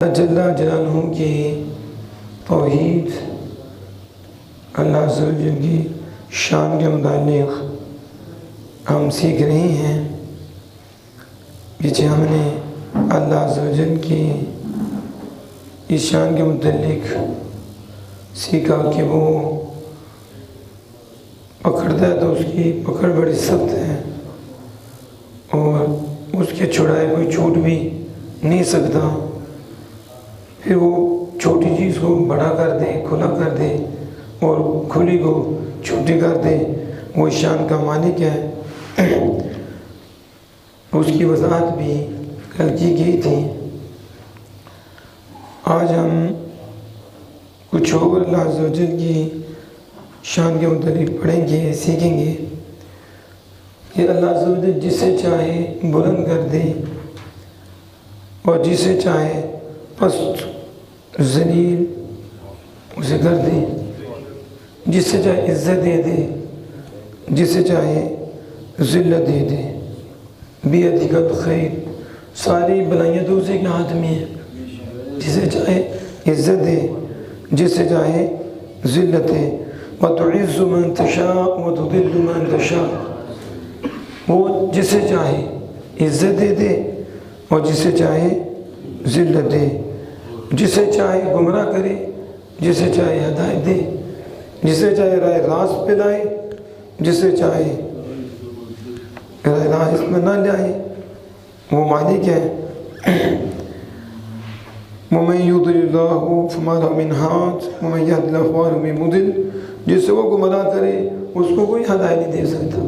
جل جلالہ کی توحید، اللہ عز و جل کی شان کے متعلق ہم سیکھ رہے ہیں۔ پیچھے ہم نے اللہ عز و جل کی اس شان کے متعلق سیکھا کہ وہ پکڑتا ہے تو اس کی پکڑ بڑی سخت ہے اور اس کے چھڑائے کوئی چھوٹ بھی نہیں سکتا۔ پھر وہ چھوٹی چیز کو بڑا کر دے، کھلا کر دے اور کھلی کو چھوٹی کر دے، وہ شان کا مالک ہے۔ اس کی وضاحت بھی کل کی گئی تھی۔ آج ہم کچھ اور اللہ عز و جل کی شان کے متعلق پڑھیں گے، سیکھیں گے کہ اللہ عز و جل جسے چاہے بلند کر دے اور جسے چاہے پست ذلیل اسے کر دے، جسے چاہے عزت دے دے، جسے چاہے ذلت دے دے۔ بیدک الخیر، ساری بلائیاں تو اسی کے ہاتھ میں ہیں۔ جسے چاہے عزت دے، جسے چاہے ذلت دے۔ وَتُعِزُّ مَن تَشَاءُ وَتُذِلُّ مَن تَشَاءُ، وہ جسے چاہے عزت دے دے اور جسے چاہے ذلت دے، جسے چاہے گمراہ کرے، جسے چاہے ہدایت دے، جسے چاہے راہ راست پہ لائے، جسے چاہے راہ راست میں نہ لائے، وہ مالک ہے۔ وَمَن يُضْلِلِ اللَّهُ فَمَا لَهُ مِنْ هَادٍ وَمَن يَهْدِ اللَّهُ فَمَا لَهُ مِن مُضِلٍّ، جس سے وہ گمراہ کرے اس کو کوئی ہدایت نہیں دے سکتا،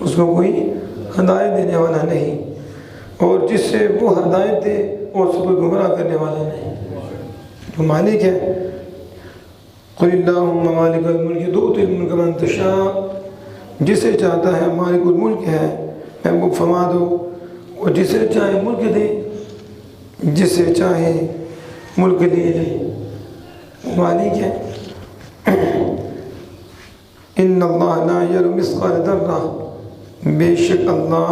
اس کو کوئی ہدایت دینے والا نہیں، اور جس سے وہ ہدایت دے اور اس کو کوئی گمراہ کرنے والا نہیں۔ جو مالک ہے، قُلِ اللَّهُمَّ مَالِكَ الْمُلْكِ تُؤْتِي الْمُلْكَ مَن تَشَاءُ، جسے چاہتا ہے مالک الملک ہے محبوب فرما دو، اور جسے چاہے ملک دے، جسے چاہے ملک لے لے، مالک ہے۔ ان اللہ لا یظلم مثقال ذرہ، بے شک اللہ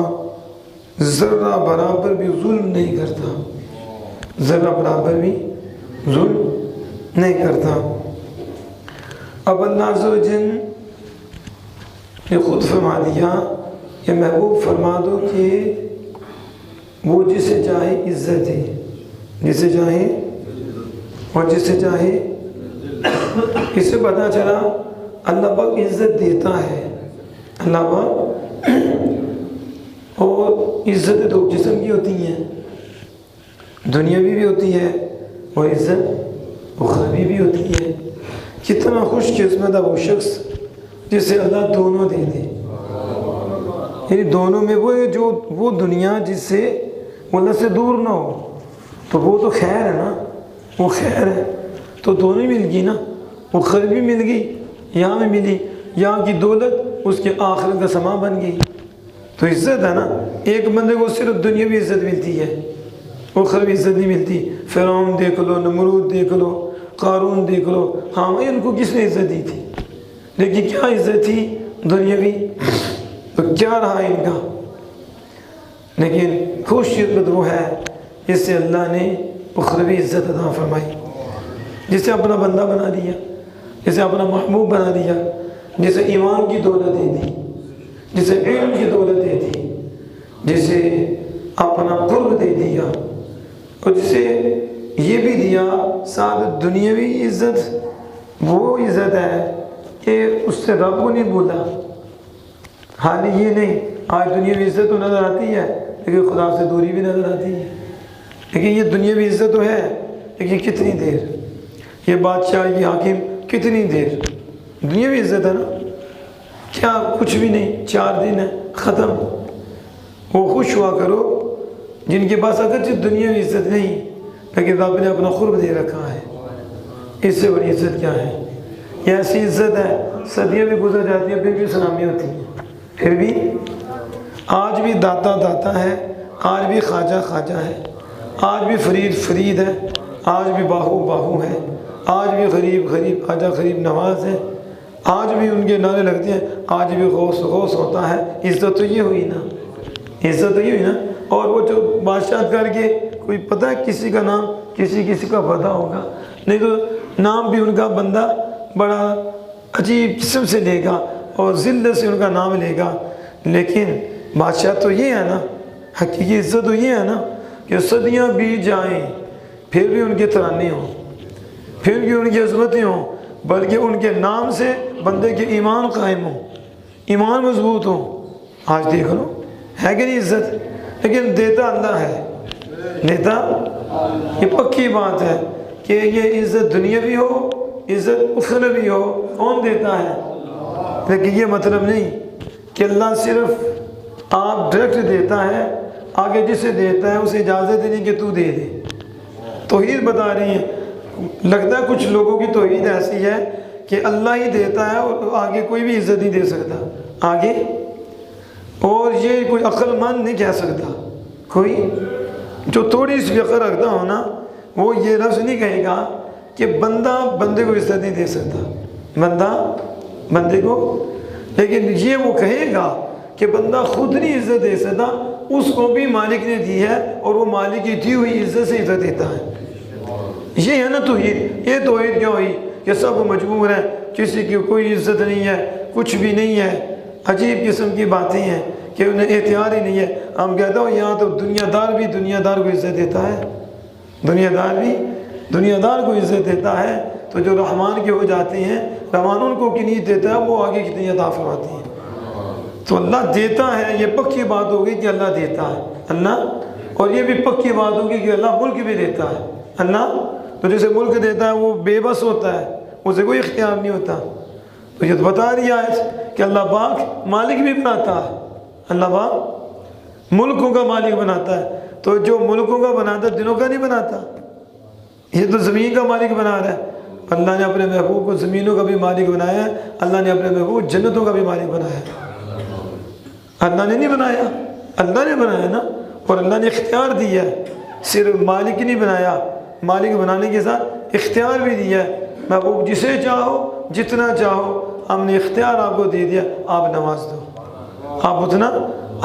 ذرہ برابر بھی ظلم نہیں کرتا، ذرہ برابر بھی ظلم نہیں کرتا۔ اب اللہ عز و جل نے خود فرما دیا کہ محبوب فرما دو کہ وہ جسے چاہے عزت دے، جسے چاہے اور جسے چاہے۔ اس سے پتہ چلا اللہ پاک عزت دیتا ہے، اللہ پاک، اور عزت دو جسم کی ہوتی ہیں، دنیاوی بھی ہوتی ہے اور عزت اخروی بھی ہوتی ہے۔ کتنا خوش قسمت ہے وہ شخص جسے اللہ دونوں دے دے، یعنی دونوں میں وہ جو وہ دنیا جس سے اللہ سے دور نہ ہو تو وہ تو خیر ہے نا، وہ خیر ہے، تو دونوں مل گئی نا، اخروی بھی مل گئی، یہاں میں ملی، یہاں کی دولت اس کے آخرت کا سامان بن گئی، تو عزت ہے نا۔ ایک بندے کو صرف دنیاوی عزت ملتی ہے، اخروی عزت نہیں ملتی۔ فرعون دیکھ لو، نمرود دیکھ لو، قارون دیکھ لو، ہاں ان کو کس نے عزت دی تھی، لیکن کیا عزت تھی دنیاوی، تو کیا رہا ان کا۔ لیکن خوش قسمت وہ ہے جس سے اللہ نے اخروی عزت عطا فرمائی، جسے اپنا بندہ بنا دیا، جسے اپنا محبوب بنا دیا، جسے ایمان کی دولت دے دی، جسے علم کی دولت دے دی، جسے اپنا قرب دے دیا، اور جسے یہ بھی دیا ساتھ دنیاوی عزت، وہ عزت ہے کہ اس سے رب کو نہیں بولا۔ حال یہ نہیں، آج دنیاوی عزت تو نظر آتی ہے لیکن خدا سے دوری بھی نظر آتی ہے، لیکن یہ دنیاوی عزت تو ہے لیکن کتنی دیر، یہ بادشاہ، یہ حاکم، کتنی دیر، دنیاوی عزت ہے نا، کیا کچھ بھی نہیں، 4 دن ہے ختم۔ وہ خوش ہوا کرو جن کے پاس اگرچہ دنیاوی عزت نہیں لیکن رب نے اپنا قرب دے رکھا ہے، اس سے بڑی عزت کیا ہے۔ یہ ایسی عزت ہے صدیاں بھی گزر جاتی ہیں پھر بھی سلامی ہوتی ہے، پھر بھی آج بھی داتا داتا ہے، آج بھی خواجہ خواجہ ہے، آج بھی فرید فرید ہے، آج بھی باہو باہو ہے، آج بھی غریب غریب خواجہ غریب نواز ہے، آج بھی ان کے نعرے لگتے ہیں، آج بھی غوث غوث ہوتا ہے۔ عزت تو یہ ہوئی نا، عزت تو یہ ہوئی نا۔ اور وہ جو بادشاہ کر کے کوئی پتہ ہے کسی کا نام کسی کسی کا پتہ ہوگا، نہیں تو نام بھی ان کا بندہ بڑا عجیب قسم سے لے گا اور ذلت سے ان کا نام لے گا۔ لیکن بادشاہ تو یہ ہے نا، حقیقی عزت تو یہ ہے نا کہ صدیاں بیت جائیں پھر بھی ان کے ترانے ہوں، پھر بھی ان کی عظمتیں ہوں، بلکہ ان کے نام سے بندے کے ایمان قائم ہوں، ایمان مضبوط ہوں۔ آج دیکھ لو ہے کہ نہیں عزت، لیکن دیتا اللہ ہے، دیتا، یہ پکی بات ہے کہ یہ عزت دنیاوی ہو، عزت اخروی ہو، کون دیتا ہے؟ لیکن یہ مطلب نہیں کہ اللہ صرف آپ ڈائریکٹ دیتا ہے، آگے جسے دیتا ہے اسے اجازت نہیں کہ تو دے دے۔ توحید بتا رہی ہیں، لگتا ہے کچھ لوگوں کی توحید ایسی ہے کہ اللہ ہی دیتا ہے اور آگے کوئی بھی عزت نہیں دے سکتا آگے، اور یہ کوئی عقل مند نہیں کہہ سکتا، کوئی جو تھوڑی سی عقل رکھتا ہو نا وہ یہ لفظ نہیں کہے گا کہ بندہ بندے کو عزت نہیں دے سکتا، بندہ بندے کو، لیکن یہ وہ کہے گا کہ بندہ خود نہیں عزت دے سکتا، اس کو بھی مالک نے دی ہے اور وہ مالک کی دی ہوئی عزت سے عزت دیتا ہے۔ یہ ہے نا توحید۔ یہ توحید کیا ہوئی کہ سب مجبور ہیں، کسی کی کوئی عزت نہیں ہے، کچھ بھی نہیں ہے، عجیب قسم کی باتیں ہیں کہ انہیں اختیار ہی نہیں ہے۔ ہم کہتا ہوں یہاں تو دنیا دار بھی دنیا دار کو عزت دیتا ہے، دنیا دار بھی دنیا دار کو عزت دیتا ہے، تو جو رحمان کے ہو جاتے ہیں، رحمان ان کو کی نہیں دیتا ہے، وہ آگے کتنی عطا فرماتے ہیں۔ تو اللہ دیتا ہے، یہ پکی بات ہوگی کہ اللہ دیتا ہے اللہ، اور یہ بھی پکی بات ہوگی کہ اللہ ملک بھی دیتا ہے اللہ۔ تو جسے ملک دیتا ہے وہ بے بس ہوتا ہے، اسے کوئی اختیار نہیں ہوتا۔ تو یہ تو بتا رہی ہے کہ اللہ پاک مالک بھی بناتا ہے، اللہ پاک ملکوں کا مالک بناتا ہے۔ تو جو ملکوں کا بناتا ہے دنوں کا نہیں بناتا، یہ تو زمین کا مالک بنا رہا ہے۔ اللہ نے اپنے محبوب کو زمینوں کا بھی مالک بنایا ہے، اللہ نے اپنے محبوب جنتوں کا بھی مالک بنایا ہے۔ اللہ نے نہیں بنایا، اللہ نے بنایا نا، اور اللہ نے اختیار دیا ہے، صرف مالک نہیں بنایا، مالک بنانے کے ساتھ اختیار بھی دیا ہے۔ محبوب جسے چاہو جتنا چاہو، ہم نے اختیار آپ کو دے دیا، آپ نواز دو، آپ اتنا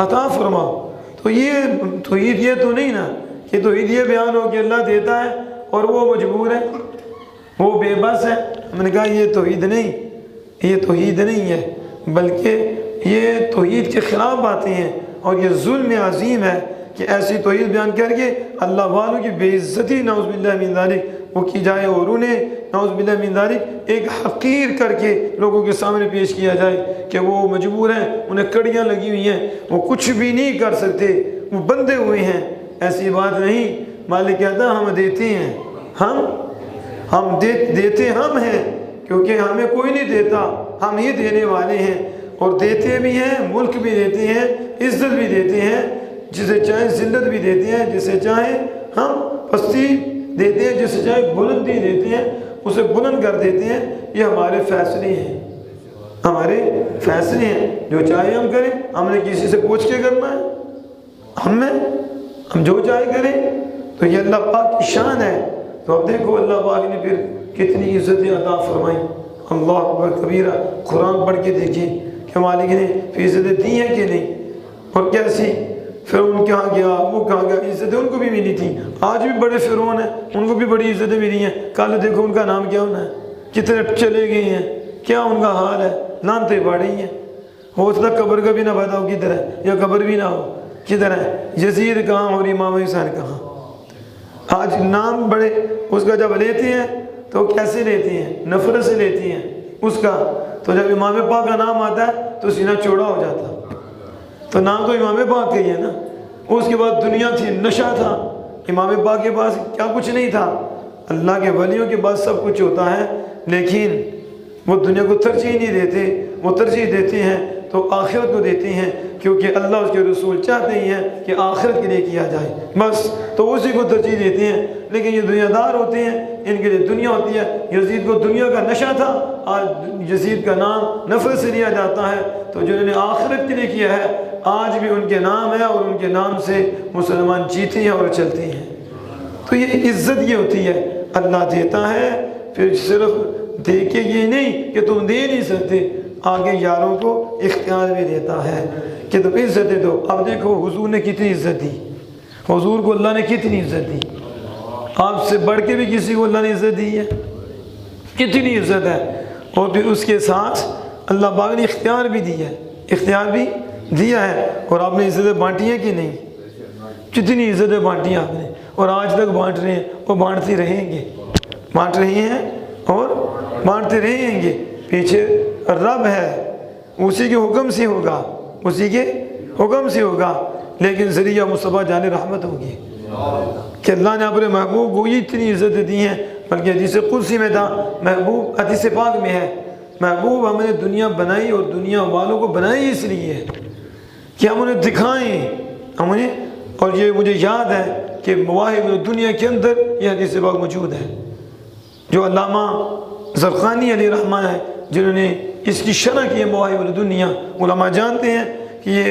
عطا فرماؤ۔ تو یہ توحید یہ تو نہیں نا کہ توحید یہ بیان ہو کہ اللہ دیتا ہے اور وہ مجبور ہے، وہ بے بس ہے۔ ہم نے کہا یہ توحید نہیں، یہ توحید نہیں ہے، بلکہ یہ توحید کے خلاف باتیں ہیں، اور یہ ظلم عظیم ہے کہ ایسی توحید بیان کر کے اللہ والوں کی بے عزتی نعوذ باللہ من ذالک وہ کی جائے، اور انہیں نعوذ باللہ من ذالک ایک حقیر کر کے لوگوں کے سامنے پیش کیا جائے کہ وہ مجبور ہیں، انہیں کڑیاں لگی ہوئی ہیں، وہ کچھ بھی نہیں کر سکتے، وہ بندھے ہوئے ہیں۔ ایسی بات نہیں، مالک کہتا ہے ہم دیتے ہیں، ہم دیتے ہم ہیں، کیونکہ ہمیں کوئی نہیں دیتا، ہم ہی دینے والے ہیں، اور دیتے بھی ہیں، ملک بھی دیتے ہیں، عزت بھی دیتے ہیں، جسے چاہیں ذلت بھی دیتے ہیں، جسے چاہیں ہم پستی دیتے ہیں، جسے چاہیں بلندی دیتے ہیں، اسے بلند کر دیتے ہیں۔ یہ ہمارے فیصلے ہیں، ہمارے فیصلے ہیں، جو چاہے ہم کریں، ہم نے کسی سے پوچھ کے کرنا ہے، ہم جو چاہے کریں۔ تو یہ اللہ پاک کی شان ہے۔ تو اب دیکھو اللہ پاک نے پھر کتنی عزتیں عطا فرمائیں، اللہ اکبر کبیرہ۔ قرآن پڑھ کے دیکھیں کہ مالک نے پھر عزتیں دی ہیں کہ نہیں، اور کیسی۔ فرعون کہاں گیا، وہ کہاں گیا، عزتیں ان کو بھی ملی تھیں۔ آج بھی بڑے فرعون ہیں، ان کو بھی بڑی عزتیں ملی ہیں۔ کل دیکھو ان کا نام کیا ہونا ہے، کتنے چلے گئے ہیں، کیا ان کا حال ہے، لعنتیں پڑ رہی ہیں۔ ہو سکتا قبر کا بھی نہ پتا ہو کدھر ہے، یا قبر بھی نہ ہو کدھر ہے، یزید کہاں اور امام حسین کہاں۔ آج نام بڑے اس کا جب لیتے ہیں تو کیسے لیتے ہیں، نفرت سے لیتے ہیں اس کا۔ تو جب امام پاک کا نام آتا ہے تو سینہ چوڑا ہو جاتا، تو نام تو امام پاک کا ہی ہے نا۔ اس کے بعد دنیا تھی، نشہ تھا، امام پاک کے پاس کیا کچھ نہیں تھا۔ اللہ کے ولیوں کے پاس سب کچھ ہوتا ہے، لیکن وہ دنیا کو ترجیح نہیں دیتے، وہ ترجیح دیتے ہیں تو آخرت کو دیتے ہیں، کیونکہ اللہ اس کے رسول چاہتے ہی ہیں کہ آخرت کے لیے کیا جائے، بس تو اسی کو ترجیح دیتے ہیں۔ لیکن یہ دنیا دار ہوتے ہیں، ان کے لیے دنیا ہوتی ہے۔ یزید کو دنیا کا نشہ تھا، آج یزید کا نام نفرت سے لیا جاتا ہے۔ تو جنہوں نے آخرت کے لیے کیا ہے، آج بھی ان کے نام ہے، اور ان کے نام سے مسلمان جیتے ہیں اور چلتے ہیں۔ تو یہ عزت یہ ہوتی ہے، اللہ دیتا ہے، پھر صرف دے کے یہ نہیں کہ تم دے نہیں سکتے، آگے یاروں کو اختیار بھی دیتا ہے کہ تم عزت دو۔ اب دیکھو حضور نے کتنی عزت دی، حضور کو اللہ نے کتنی عزت دی، آپ سے بڑھ کے بھی کسی کو اللہ نے عزت دی ہے، کتنی عزت ہے، اور پھر اس کے ساتھ اللہ پاک نے اختیار بھی دیا ہے، اختیار بھی دیا ہے، اور آپ نے عزتیں بانٹی ہیں کہ نہیں؟ کتنی عزتیں بانٹی ہیں آپ نے، اور آج تک بانٹ رہے ہیں، اور بانٹتے رہیں گے، بانٹ رہے ہیں اور بانٹتے رہیں گے۔ پیچھے رب ہے، اسی کے حکم سے ہوگا، اسی کے حکم سے ہوگا، لیکن ذریعہ مصطفیٰ جان رحمت ہوگی کہ اللہ نے اپنے محبوب کو اتنی عزت دی ہیں، بلکہ حدیث قدسی میں تھا، محبوب حدیث پاک میں ہے، محبوب ہم نے دنیا بنائی اور دنیا والوں کو بنائی اس لیے کہ ہم انہیں دکھائیں، ہم انہیں، اور یہ مجھے یاد ہے کہ مواہب دنیا کے اندر یہ حدیث پاک موجود ہے، جو علامہ زرقانی علیہ رحمہ ہے جنہوں نے اس کی شرح کی ہے مواہب دنیا، علماء جانتے ہیں کہ یہ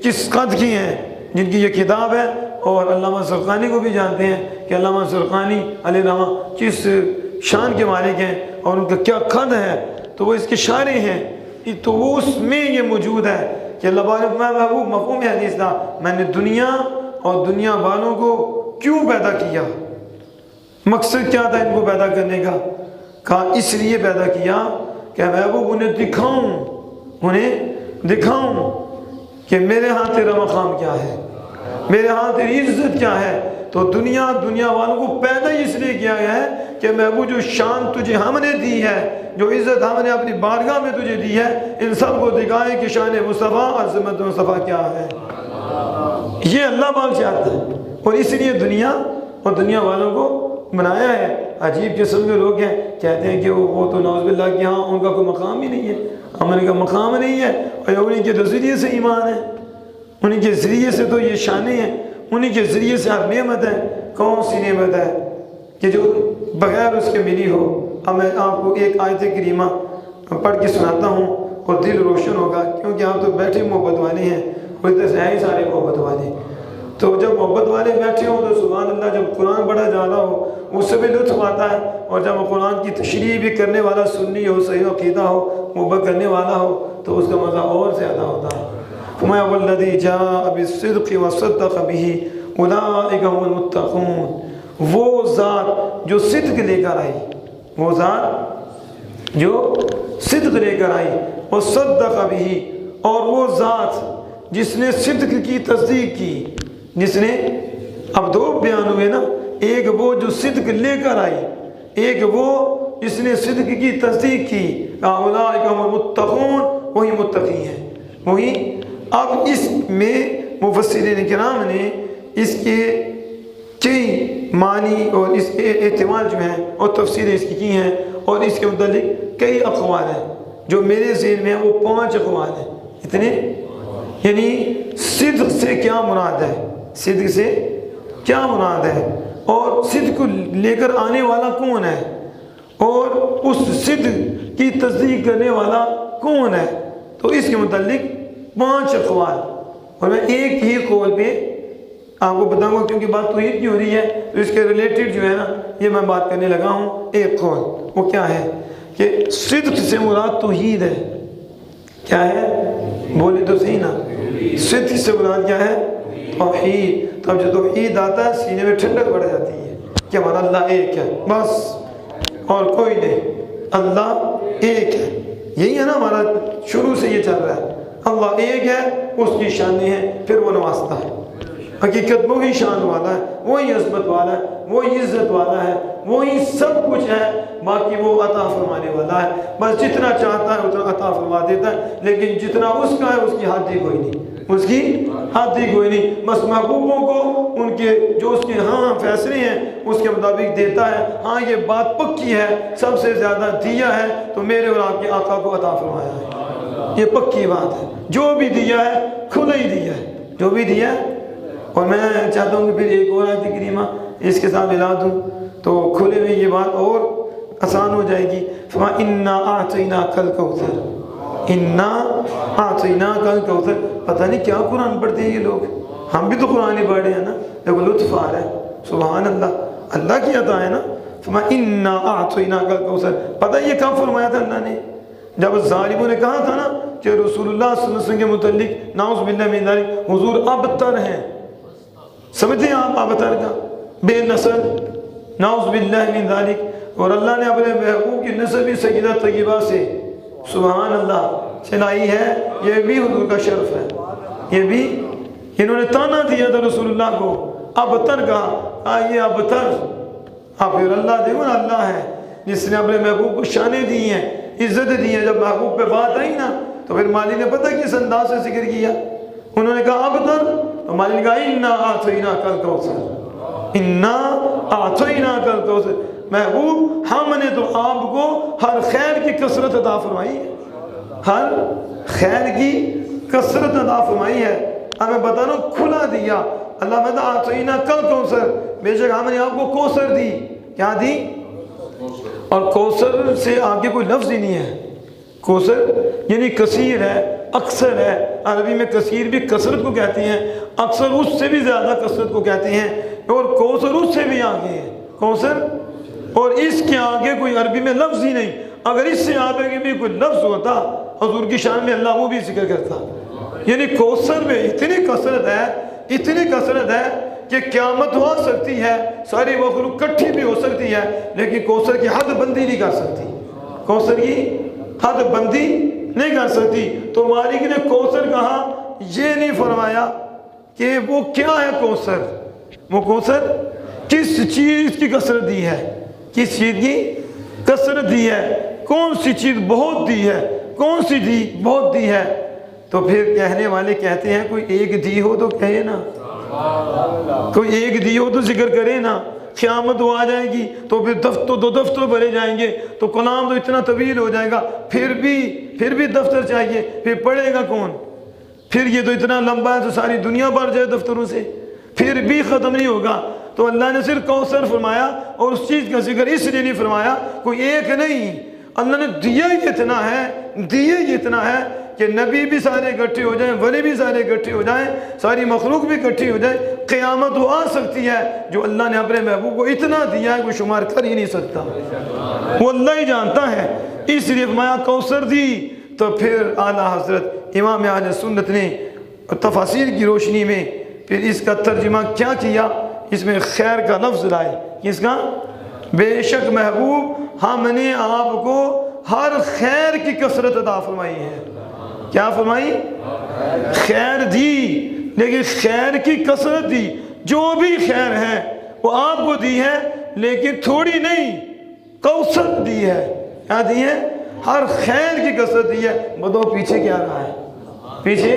کس قد کی ہیں جن کی یہ کتاب ہے، اور علامہ زرقانی کو بھی جانتے ہیں کہ علامہ زرقانی علیہ رحمہ کس شان کے مالک ہیں اور ان کا کیا قد ہے، تو وہ اس کے شارح ہیں، تو وہ اس میں یہ موجود ہے کہ اللہ بارک میں محبوب مفہوم حدیث تھا، میں نے دنیا اور دنیا والوں کو کیوں پیدا کیا، مقصد کیا تھا ان کو پیدا کرنے کا، کہا اس لیے پیدا کیا کہ محبوب انہیں دکھاؤں کہ میرے ہاں تیرا مقام کیا ہے، میرے ہاں تیری عزت کیا ہے۔ تو دنیا والوں کو پیدا اس لیے کیا گیا ہے کہ محبوب جو شان تجھے ہم نے دی ہے، جو عزت ہم نے اپنی بارگاہ میں تجھے دی ہے، ان سب کو دکھائیں کہ شان مصطفیٰ عظمت مصطفیٰ کیا ہے۔ یہ اللہ پاک چاہتا ہے، اور اس لیے دنیا اور دنیا والوں کو بنایا ہے۔ عجیب قسم کے لوگ ہیں، کہتے ہیں کہ وہ تو نعوذ باللہ کہ ہاں ان کا کوئی مقام ہی نہیں ہے، عمل کا مقام نہیں ہے، اور انہیں کے ذریعے سے ایمان ہے، انہیں کے ذریعے سے تو یہ شانیں ہیں، انہیں کے ذریعے سے ہر نعمت ہے۔ کون سی نعمت ہے کہ جو بغیر اس کے ملی ہو؟ اب میں آپ کو ایک آیت کریمہ پڑھ کے سناتا ہوں اور دل روشن ہوگا، کیونکہ آپ تو بیٹھے محبت والے ہیں، اور ادھر سے ہیں ہی سارے محبت والے، تو جب محبت والے بیٹھے ہوں تو سبحان اللہ، جب قرآن پڑھا جا رہا ہو اس سے بھی لطف آتا ہے، اور جب قرآن کی تشریح بھی کرنے والا سنی ہو، صحیح عقیدہ ہو، محبت کرنے والا ہو، تو اس کا مزہ اور زیادہ ہوتا ہے۔ فَمَا وَالَّذِي جَاءَ بِالصِّدْقِ وَصَدَّقَ بِهِ أُولَٰئِكَ هُمُ الْمُتَّقُونَ، وہ ذات جو صدق لے کر آئی، وہ ذات جو صدق لے کر آئی، وَصَدَّقَ بِهِ، اور وہ ذات جس نے صدق کی تصدیق کی، جس نے، اب دو بیان ہوئے نا، ایک وہ جو صدق لے کر آئی، ایک وہ جس نے صدق کی تصدیق کی، اولئک هم المتقون، وہی متقی ہیں، وہی۔ اب اس میں مفسرین کرام نے اس کے کئی معنی اور اس کے احتمال جو ہیں اور تفسیریں اس کی ہیں، اور اس کے متعلق کئی اقوال ہیں، جو میرے ذہن میں ہیں وہ 5 اقوال ہیں، اتنے، یعنی صدق سے کیا مراد ہے، صدق سے کیا مراد ہے، اور صدق کو لے کر آنے والا کون ہے، اور اس صدق کی تصدیق کرنے والا کون ہے، تو اس کے متعلق 5 اقوال، اور میں ایک ہی قول پہ آپ کو بتاؤں گا، کیونکہ بات توحید کی ہو رہی ہے تو اس کے ریلیٹڈ جو ہے نا یہ میں بات کرنے لگا ہوں۔ ایک قول وہ کیا ہے کہ صدق سے مراد توحید ہے، کیا ہے، بولے تو صحیح نا، صدق سے مراد کیا ہے، توحید۔ تب جو توحید آتا ہے سینے میں ٹھنڈک بڑھ جاتی ہے کہ ہمارا اللہ ایک ہے، بس اور کوئی نہیں، اللہ ایک ہے، یہی ہے نا ہمارا، شروع سے یہ چل رہا ہے، اللہ ایک ہے، اس کی شانیں ہیں، پھر وہ نوازتا ہے، حقیقت وہی شان والا ہے، وہی عظمت والا ہے، وہی عزت والا ہے، وہی سب کچھ ہے، باقی وہ عطا فرمانے والا ہے، بس جتنا چاہتا ہے اتنا عطا فرما دیتا ہے، لیکن جتنا اس کا ہے اس کی حد ہی کوئی نہیں، اس کی حد ہی کوئی نہیں، بس محبوبوں کو ان کے جو اس کے ہاں فیصلے ہیں اس کے مطابق دیتا ہے۔ ہاں یہ بات پکی ہے، سب سے زیادہ دیا ہے تو میرے اور آپ کے آقا کو عطا فرمایا ہے، یہ پکی بات ہے، جو بھی دیا ہے کھلا ہی دیا ہے، جو بھی دیا ہے۔ اور میں چاہتا ہوں کہ پھر ایک اور آیت کریمہ اس کے ساتھ ملا دوں تو کھلے میں یہ بات اور آسان ہو جائے گی۔ فَإِنَّا أَعْطَيْنَاكَ الْكَوْثَرَ، إِنَّا أَعْطَيْنَاكَ الْكَوْثَرَ۔ پتہ نہیں کیا قرآن پڑھتے ہیں یہ لوگ، ہم بھی تو قرآن ہی پڑھ رہے ہیں نا، دیکھو لطف آ رہا ہے، سبحان اللہ، اللہ کی عطا ہے نا۔ فَإِنَّا أَعْطَيْنَاكَ الْكَوْثَرَ، پتہ یہ کب فرمایا تھا اللہ نے؟ جب ظالموں نے کہا تھا نا کہ رسول اللہ صلی اللہ علیہ وسلم کے متعلق نعوذ باللہ من ذلک حضور ابتر ہیں، سمجھتے ہیں آپ ابتر کا، بے نسل، نعوذ باللہ من ذالک، اور اللہ نے اپنے محبوب کی نسب سیدہ طیبہ سے سبحان اللہ چلائی ہے، یہ بھی حضور کا شرف ہے۔ یہ بھی انہوں نے تانا دیا تھا رسول اللہ کو، ابتر کہا، آئیے ابتر، اب پھر اللہ دیکھو نا، اللہ ہے جس نے اپنے محبوب کو شانیں دی ہیں، عزت دی ہیں۔ جب محبوب پہ بات آئی نا تو پھر مالی نے پتہ کس انداز سے ذکر کیا، انہوں نے کہا ابتر، تو مالی نے کہا انا اعطیناک الکوثر، انا اعطیناک الکوثر، محبوب ہم نے تو آپ کو ہر خیر کی کثرت عطا فرمائی ہے، ہر خیر کی کثرت عطا فرمائی ہے، ہمیں بتانا کھلا دیا۔ اللہ میں اعطیناک الکوثر، بے شک ہم نے آپ کو کوثر دی، کیا دی؟ اور کوثر سے آگے کوئی لفظ ہی نہیں ہے۔ کوثر یعنی کثیر ہے، اکثر ہے، عربی میں کثیر بھی کثرت کو کہتے ہیں، اکثر اس سے بھی زیادہ کثرت کو کہتے ہیں، اور کوثر اس سے بھی آگے ہے، کوثر، اور اس کے آگے کوئی عربی میں لفظ ہی نہیں۔ اگر اس سے آگے بھی کوئی لفظ ہوتا حضور کی شان میں اللہ وہ بھی ذکر کرتا۔ یعنی کوثر میں اتنی کثرت ہے، اتنی کثرت ہے کہ قیامت ہو سکتی ہے، ساری مخلوق کٹھی بھی ہو سکتی ہے، لیکن کوثر کی حد بندی نہیں کر سکتی، کوثر کی حد بندی نہیں کر سکتی۔ تو مالک نے کوثر کہا، یہ نہیں فرمایا کہ وہ کیا ہے کوثر، وہ کوثر کس چیز کی کثرت دی ہے، کس چیز کی کثرت دی ہے، کون سی چیز بہت دی ہے، کون سی دی بہت دی ہے۔ تو پھر کہنے والے کہتے ہیں کوئی ایک دی ہو تو کہے نا، کوئی ایک دی ہو تو ذکر کرے نا، قیامت وہ آ جائے گی تو پھر دو دفتر بھرے جائیں گے، تو کلام تو اتنا طویل ہو جائے گا، پھر بھی دفتر چاہیے، پھر پڑھے گا کون؟ پھر یہ تو اتنا لمبا ہے تو ساری دنیا بھر جائے دفتروں سے، پھر بھی ختم نہیں ہوگا۔ تو اللہ نے صرف کوثر فرمایا، اور اس چیز کا ذکر اس لیے نہیں فرمایا، کوئی ایک نہیں، اللہ نے دیا ہی اتنا ہے، دیے ہی اتنا ہے کہ نبی بھی سارے اکٹھے ہو جائیں، ولی بھی سارے اکٹھے ہو جائیں، ساری مخلوق بھی اکٹھی ہو جائے، قیامت وہ آ سکتی ہے۔ جو اللہ نے اپنے محبوب کو اتنا دیا ہے کوئی شمار کر ہی نہیں سکتا، وہ اللہ ہی جانتا ہے، اس لیے فرمایا کوثر دی۔ تو پھر اعلیٰ حضرت امام اہل سنت نے تفاسیر کی روشنی میں پھر اس کا ترجمہ کیا کیا، اس میں خیر کا لفظ لائے، کس کا؟ بے شک محبوب ہم نے آپ کو ہر خیر کی کثرت عطا فرمائی ہے۔ کیا فرمائی؟ خیر دی، لیکن خیر کی کثرت دی، جو بھی خیر ہے وہ آپ کو دی ہے، لیکن تھوڑی نہیں، کوثر دی ہے۔ کیا دی ہے؟ ہر خیر کی کثرت دی ہے۔ بدو پیچھے کیا رہا ہے؟ پیچھے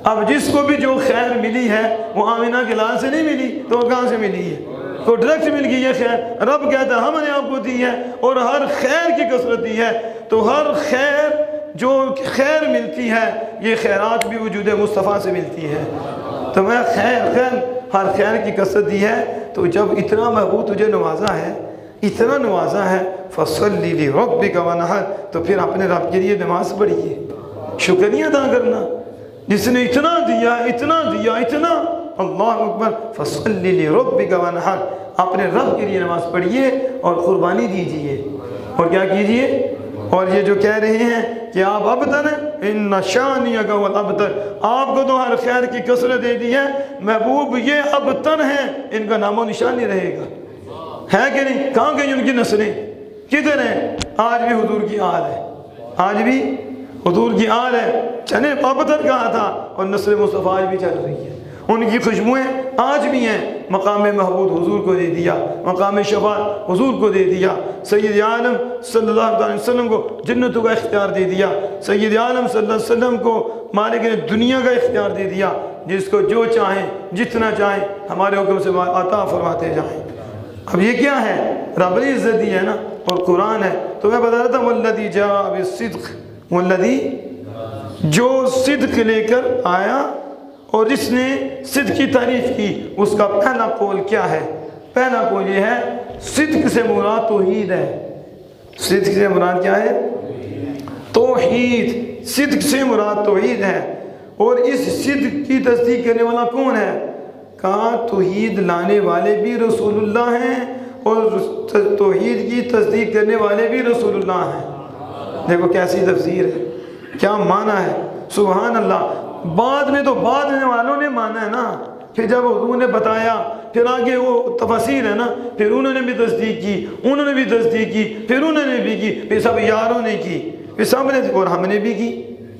اب جس کو بھی جو خیر ملی ہے وہ آمینہ کے لال سے نہیں ملی، تو وہ کہاں سے ملی ہے؟ تو ڈائریکٹ مل گئی ہے خیر۔ رب کہتا ہے ہم نے آپ کو دی ہے، اور ہر خیر کی کثرت دی ہے۔ تو ہر خیر جو خیر ملتی ہے، یہ خیرات بھی وجود مصطفیٰ سے ملتی ہے۔ تو میں خیر ہر خیر کی کثرت دی ہے۔ تو جب اتنا محبوب تجھے نوازا ہے، اتنا نوازا ہے، فَصَلِّ لِرَبِّكَ وَانْحَرْ، تو پھر اپنے رب کے لیے نماز پڑھیے، شکریہ ادا کرنا، جس نے اتنا دیا اتنا دیا اتنا، اللہ اکبر، فَصَلِّ لِرَبِّكَ وَانْحَرْ، اپنے رب کے لیے نماز پڑھیے اور قربانی دیجئے، اور کیا کیجئے؟ اور یہ جو کہہ رہے ہیں کہ آپ ابتر ہیں، اِنَّ شَانِيَكَ وَالْأَبْتَرِ، آپ کو تو ہر خیر کی کثرت دے دی ہے، محبوب یہ ابتر ہیں، ان کا نام و نشان نہیں رہے گا، ہے کہ نہیں؟ کہاں گئی ان کی نسلیں؟ کدھر ہیں؟ آج بھی حضور کی آل ہے، آج بھی حضور کی آل ہے، چنے ابتر کہا تھا، اور نسل مصطفیٰ آج بھی چل رہی ہے، ان کی خوشبوئیں آج بھی ہیں۔ مقام محمود حضور کو دے دیا، مقام شفاعت حضور کو دے دیا، سید عالم صلی اللہ علیہ وسلم کو جنتوں کا اختیار دے دیا، سید عالم صلی اللہ علیہ وسلم کو مالک نے دنیا کا اختیار دے دیا، جس کو جو چاہیں جتنا چاہیں ہمارے حکم سے عطا فرماتے جائیں۔ اب یہ کیا ہے؟ رب نے عزت دی ہے نا، اور قرآن ہے۔ تو میں بتا رہا تھا والذی جاء بالصدق، والذی جو صدق لے کر آیا اور جس نے صدق کی تعریف کی، اس کا پہلا قول کیا ہے؟ پہلا قول یہ ہے صدق سے مراد توحید ہے۔ صدق سے مراد کیا ہے؟ توحید۔ صدق سے مراد توحید ہے، اور اس صدق کی تصدیق کرنے والا کون ہے؟ کہا توحید لانے والے بھی رسول اللہ ہیں، اور توحید کی تصدیق کرنے والے بھی رسول اللہ ہیں۔ دیکھو کیسی تفسیر ہے، کیا معنی ہے، سبحان اللہ۔ بعد میں تو بعد میں والوں نے مانا ہے نا، پھر جب حضور نے بتایا پھر آگے وہ تفاسیر ہے نا، پھر انہوں نے بھی تصدیق کی، انہوں نے بھی تصدیق کی، پھر انہوں نے بھی کی، پھر سب یاروں نے کی، پھر سب نے، اور ہم نے بھی کی،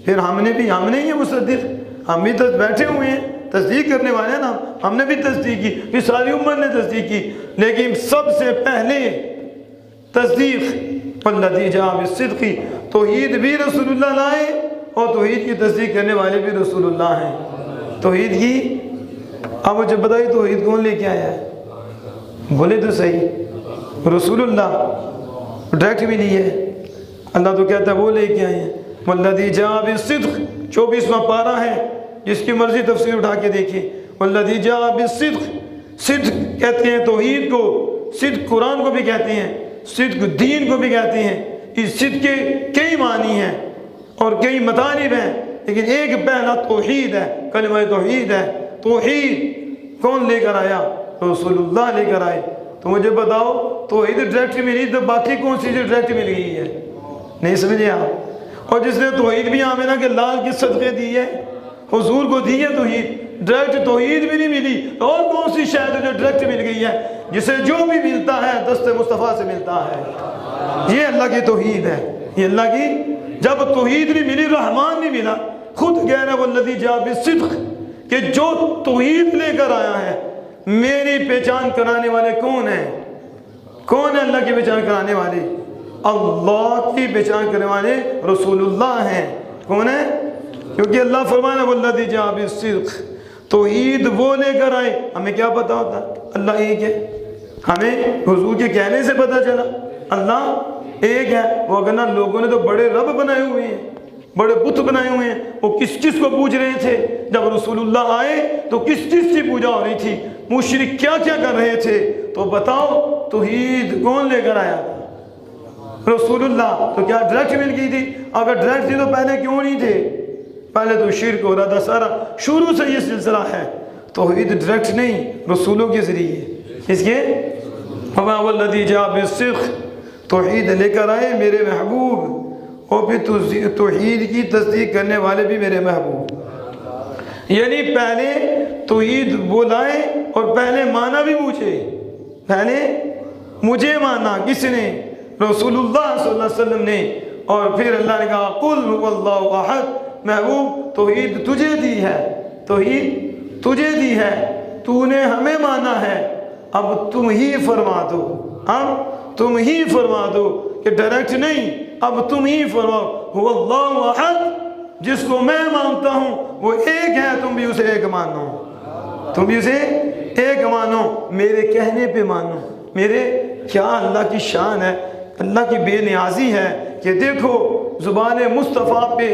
پھر ہم نے ہی مصدق، ہم بھی بیٹھے ہوئے ہیں تصدیق کرنے والے ہیں نا، ہم نے بھی تصدیق کی، پھر ساری امت نے تصدیق کی، لیکن سب سے پہلے تصدیق والذی جاء بالصدق، توحید بھی رسول اللہ لائے اور توحید کی تصدیق کرنے والے بھی رسول اللہ ہیں۔ توحید کی اب وہ جب بتائی توحید کون لے کے آیا ہے؟ بولے تو صحیح، رسول اللہ ڈائریکٹ بھی نہیں ہے، اللہ تو کہتا ہے وہ لے کے آئے ہیں۔ والذی جاء بالصدق 24واں پارہ ہے، جس کی مرضی تفسیر اٹھا کے دیکھیں۔ والذی جاء بالصدق، صدق کہتے ہیں توحید کو، صدق قرآن کو بھی کہتے ہیں، صدق دین کو بھی کہتے ہیں۔ اس صدق کے کئی معنی ہیں اور کئی مطالب ہیں، لیکن ایک پہلا توحید ہے، کلمہ توحید ہے۔ توحید کون لے کر آیا؟ رسول اللہ لے کر آئے۔ تو مجھے بتاؤ توحید ڈائریکٹ ملی تو باقی کون سی چیز ڈائریکٹ مل گئی ہے؟ نہیں سمجھے آپ؟ اور جس نے توحید بھی آمینہ کے لال کے صدقے دی ہے، حضور کو دی ہے توحید، ڈائریکٹ توحید بھی نہیں ملی، اور کون سی شاید جو ڈائریکٹ مل گئی ہے؟ جسے جو بھی ملتا ہے دست مصطفیٰ سے ملتا ہے۔ یہ اللہ کی توحید ہے، یہ اللہ کی۔ جب توحید نہیں ملی، رحمان نہیں ملا، خود کہہ رہا ہے والذی جاء بالصدق کہ جو توحید لے کر آیا ہے، میری پہچان کرانے والے کون ہیں؟ کون ہے اللہ کی پہچان کرانے والے؟ اللہ کی پہچان کرنے والے رسول اللہ ہیں۔ کون ہے؟ کیونکہ اللہ فرمانا والذی جاء بالصدق، توحید وہ لے کر آئے۔ ہمیں کیا پتا ہوتا؟ اللہ ایک ہے، ہمیں حضور کے کہنے سے پتا چلا اللہ ایک ہے۔ وہ اگر لوگوں نے تو بڑے رب بنائے ہوئے ہیں، بڑے بت بنائے ہوئے ہیں، وہ کس چیز کو پوج رہے تھے؟ جب رسول اللہ آئے تو کس چیز کی پوجا ہو رہی تھی؟ مشرک کیا کیا کر رہے تھے؟ تو بتاؤ توحید کون لے کر آیا تھا؟ رسول اللہ۔ تو کیا ڈائریکٹ مل گئی تھی؟ اگر ڈائریکٹ تھی تو پہلے کیوں نہیں تھے؟ پہلے تو شرک ہو رہا تھا سارا، شروع سے یہ سلسلہ ہے۔ توحید ڈائریکٹ نہیں، رسولوں کے ذریعے۔ اس کے والذی جاء بالصدق، توحید لے کر آئے میرے محبوب، اور پھر توحید کی تصدیق کرنے والے بھی میرے محبوب۔ یعنی پہلے توحید بولائے اور پہلے مانا بھی پوچھے، پہلے مجھے مانا کس نے؟ رسول اللہ صلی اللہ علیہ وسلم نے۔ اور پھر اللہ نے کہا قل هو اللہ احد، محبوب توحید تجھے دی ہے، توحید تجھے دی ہے، تو نے ہمیں مانا ہے، اب تم ہی فرما دو، اب تم ہی فرما دو کہ ڈائریکٹ نہیں، اب تم ہی فرماؤ هو اللہ احد، جس کو میں مانتا ہوں وہ ایک ہے، تم بھی اسے ایک مانو، تم بھی اسے ایک مانو، میرے کہنے پہ مانو۔ میرے کیا اللہ کی شان ہے، اللہ کی بے نیازی ہے کہ دیکھو زبان مصطفیٰ پہ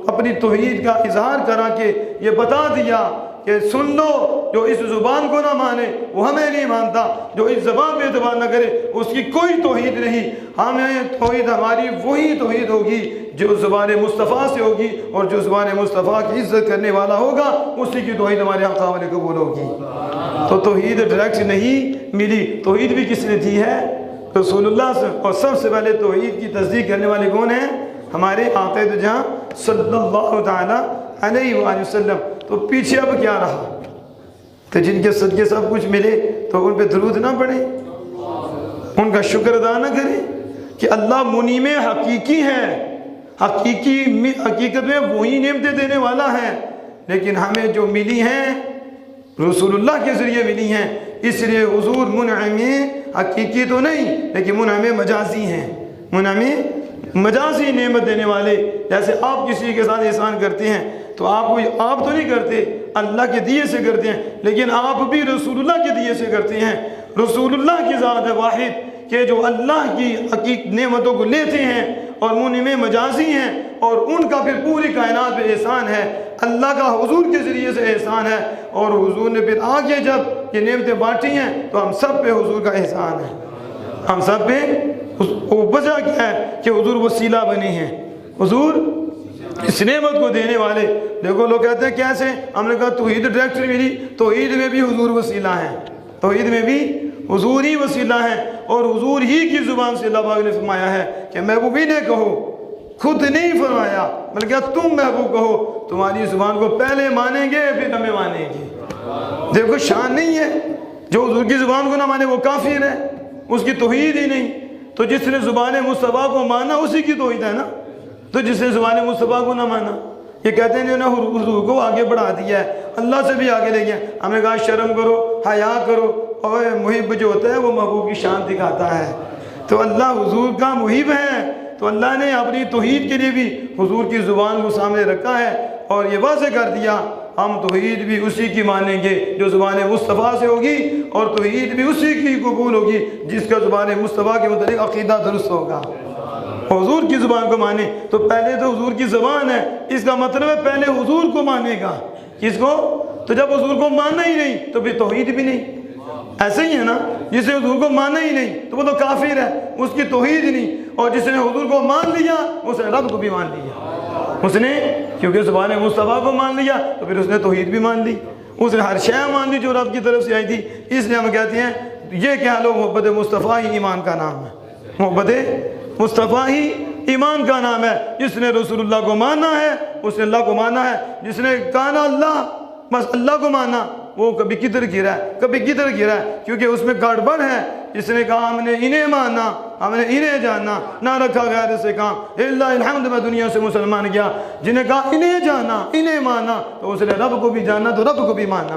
اپنی توحید کا اظہار کرا کے یہ بتا دیا کہ سن لو، جو اس زبان کو نہ مانے وہ ہمیں نہیں مانتا، جو اس زبان پہ اعتبار نہ کرے اس کی کوئی توحید نہیں۔ ہمیں توحید ہماری وہی توحید ہوگی جو زبان مصطفیٰ سے ہوگی، اور جو زبان مصطفیٰ کی عزت کرنے والا ہوگا اسی کی توحید ہمارے آقا علیہ قبول ہوگی۔ تو توحید ڈائریکٹ نہیں ملی، توحید بھی کس نے دی ہے؟ رسول اللہ سے۔ اور سب سے پہلے توحید کی تصدیق کرنے والے کون ہیں؟ ہمارے آقا جہاں صلی اللہ تعالیٰ علیہ وآلہ وسلم۔ تو پیچھے اب کیا رہا؟ تو جن کے صدقے سب کچھ ملے تو ان پہ درود نہ پڑھیں، ان کا شکر ادا نہ کریں کہ اللہ منعم حقیقی ہے، حقیقت میں وہی نعمتیں دینے والا ہے، لیکن ہمیں جو ملی ہیں رسول اللہ کے ذریعے ملی ہیں، اس لیے حضور منعم حقیقی تو نہیں لیکن منعم مجازی ہیں، منعم مجازی نعمت دینے والے۔ جیسے آپ کسی کے ساتھ احسان کرتے ہیں تو آپ تو نہیں کرتے، اللہ کے دیے سے کرتے ہیں، لیکن آپ بھی رسول اللہ کے دیے سے کرتے ہیں۔ رسول اللہ کی ذات واحد کہ جو اللہ کی حقیقت نعمتوں کو لیتے ہیں اور منعم مجازی ہیں، اور ان کا پھر پوری کائنات پہ احسان ہے، اللہ کا حضور کے ذریعے سے احسان ہے، اور حضور نے پھر آگے جب یہ نعمتیں بانٹی ہیں تو ہم سب پہ حضور کا احسان ہے، ہم سب پہ۔ وجہ کیا ہے کہ حضور وسیلہ بنے ہیں، حضور اس نعمت کو دینے والے۔ دیکھو لوگ کہتے ہیں کیسے؟ ہم نے کہا توحید ڈائریکٹ ملی، توحید میں بھی حضور وسیلہ ہیں، توحید میں بھی حضور ہی وسیلہ ہیں، اور حضور ہی کی زبان سے اللہ پاک نے فرمایا ہے کہ محبوب ہی نے کہو، خود نہیں فرمایا بلکہ تم محبوب کہو، تمہاری زبان کو پہلے مانیں گے پھر ہمیں مانیں گے۔ دیکھو شان نہیں ہے، جو حضور کی زبان کو نہ مانے وہ کافر ہے، اس کی توحید ہی نہیں۔ تو جس نے زبان مصطفیٰ کو مانا اسی کی توحید ہے نا۔ تو جس نے زبان مصطفیٰ کو نہ مانا، یہ کہتے ہیں نے حضور کو آگے بڑھا دیا ہے، اللہ سے بھی آگے لے گیا۔ ہم نے کہا شرم کرو، حیا کرو، اور محب جو ہوتا ہے وہ محبوب کی شان دکھاتا ہے۔ تو اللہ حضور کا محب ہے، تو اللہ نے اپنی توحید کے لیے بھی حضور کی زبان کو سامنے رکھا ہے اور یہ واضح کر دیا ہم توحید بھی اسی کی مانیں گے جو زبان مصطفیٰ سے ہوگی، اور توحید بھی اسی کی قبول ہوگی جس کا زبان مصطفیٰ کے متعلق عقیدہ درست ہوگا۔ حضور کی زبان کو مانے تو پہلے تو حضور کی زبان ہے، اس کا مطلب ہے پہلے حضور کو مانے گا۔ کس کو؟ تو جب حضور کو ماننا ہی نہیں تو پھر توحید بھی نہیں۔ ایسے ہی ہے نا، جسے حضور کو ماننا ہی نہیں تو وہ تو کافر ہے، اس کی توحید نہیں۔ اور جس نے حضور کو مان لیا اس نے رب کو بھی مان لیا، اس نے کیونکہ زبان مصطفیٰ کو مان لیا تو پھر اس نے توحید بھی مان لی، اس نے ہر شے مان لی جو رب کی طرف سے آئی تھی۔ اس لیے ہم کہتے ہیں یہ کہہ لو محبت مصطفیٰ ہی ایمان کا نام ہے، محبت مصطفیٰ ہی ایمان کا نام ہے۔ جس نے رسول اللہ کو مانا ہے اس نے اللہ کو مانا ہے، جس نے کہا اللہ بس اللہ کو مانا وہ کبھی کدھر گرا ہے، کبھی کدھر گرا ہے، کیونکہ اس میں گڑبڑ ہے۔ جس نے کہا ہم نے انہیں مانا، ہم نے انہیں جانا، نہ رکھا غیر سے کام، اللہ الحمد میں دنیا سے مسلمان گیا۔ جنہیں کہا انہیں جانا، انہیں مانا، تو اس نے رب کو بھی جانا تو رب کو بھی مانا۔